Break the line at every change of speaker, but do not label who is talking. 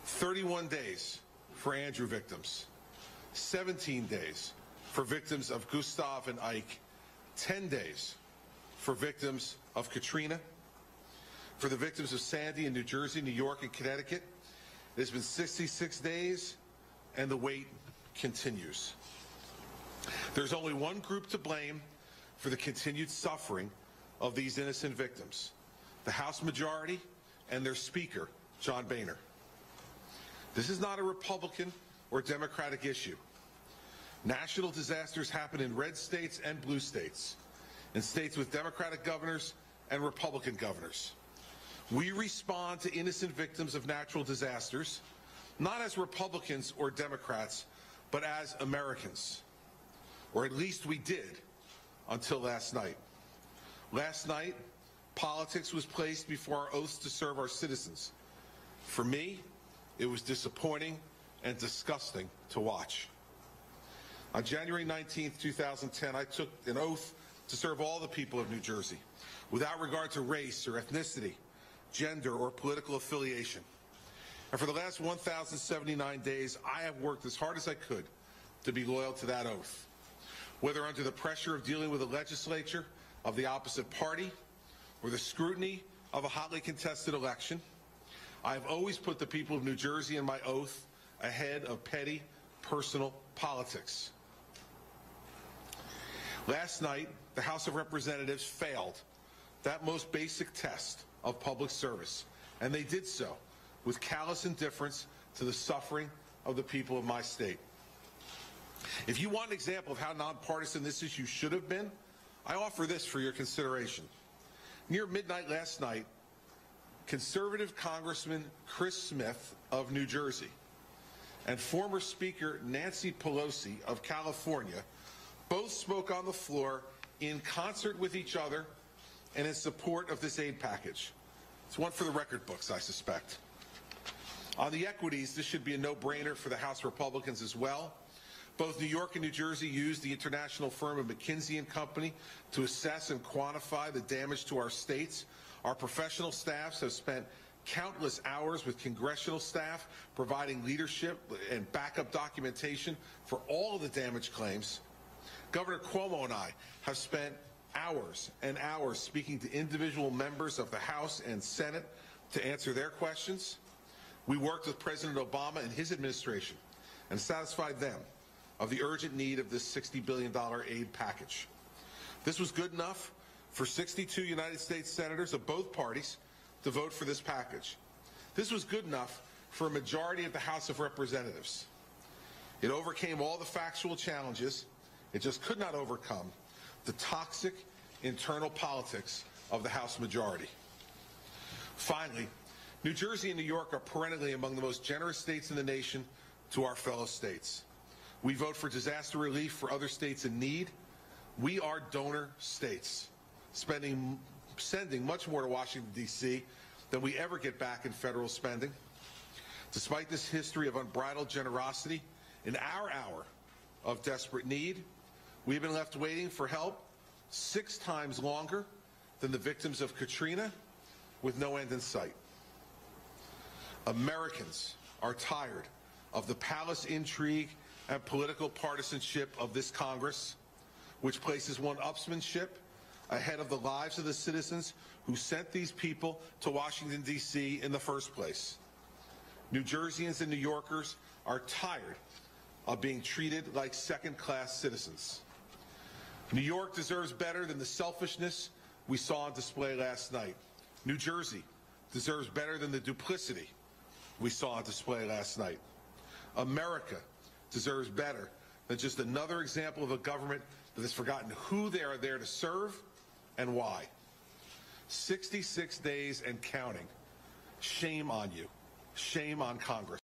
31 days for Andrew victims, 17 days for victims of Gustav and Ike, 10 days for victims of Katrina. For the victims of Sandy in New Jersey, New York, and Connecticut, it has been 66 days, and the wait continues. There's only one group to blame for the continued suffering of these innocent victims: the House majority and their Speaker, John Boehner. This is not a Republican or Democratic issue. National disasters happen in red states and blue states, in states with Democratic governors and Republican governors. We respond to innocent victims of natural disasters, not as Republicans or Democrats, but as Americans. Or at least we did until last night. Last night, politics was placed before our oaths to serve our citizens. For me, it was disappointing and disgusting to watch. On January 19th, 2010, I took an oath to serve all the people of New Jersey, without regard to race or ethnicity, gender, or political affiliation. And for the last 1,079 days, I have worked as hard as I could to be loyal to that oath. Whether under the pressure of dealing with a legislature of the opposite party or the scrutiny of a hotly contested election, I have always put the people of New Jersey and my oath ahead of petty personal politics. Last night, the House of Representatives failed that most basic test of public service, and they did so with callous indifference to the suffering of the people of my state. If you want an example of how nonpartisan this issue should have been, I offer this for your consideration. Near midnight last night, conservative Congressman Chris Smith of New Jersey and former Speaker Nancy Pelosi of California both spoke on the floor in concert with each other and in support of this aid package. It's one for the record books, I suspect. On the equities, this should be a no-brainer for the House Republicans as well. Both New York and New Jersey used the international firm of McKinsey & Company to assess and quantify the damage to our states. Our professional staffs have spent countless hours with congressional staff providing leadership and backup documentation for all of the damage claims. Governor Cuomo and I have spent hours and hours speaking to individual members of the House and Senate to answer their questions. We worked with President Obama and his administration and satisfied them of the urgent need of this $60 billion aid package. This was good enough for 62 United States senators of both parties to vote for this package. This was good enough for a majority of the House of Representatives. It overcame all the factual challenges. It just could not overcome the toxic internal politics of the House majority. Finally, New Jersey and New York are perennially among the most generous states in the nation to our fellow states. We vote for disaster relief for other states in need. We are donor states, sending much more to Washington, D.C. than we ever get back in federal spending. Despite this history of unbridled generosity, in our hour of desperate need, we've been left waiting for help 6 times longer than the victims of Katrina, with no end in sight. Americans are tired of the palace intrigue and political partisanship of this Congress, which places one-upsmanship ahead of the lives of the citizens who sent these people to Washington, D.C. in the first place. New Jerseyans and New Yorkers are tired of being treated like second-class citizens. New York deserves better than the selfishness we saw on display last night. New Jersey deserves better than the duplicity we saw on display last night. America deserves better than just another example of a government that has forgotten who they are there to serve and why. 66 days and counting. Shame on you. Shame on Congress.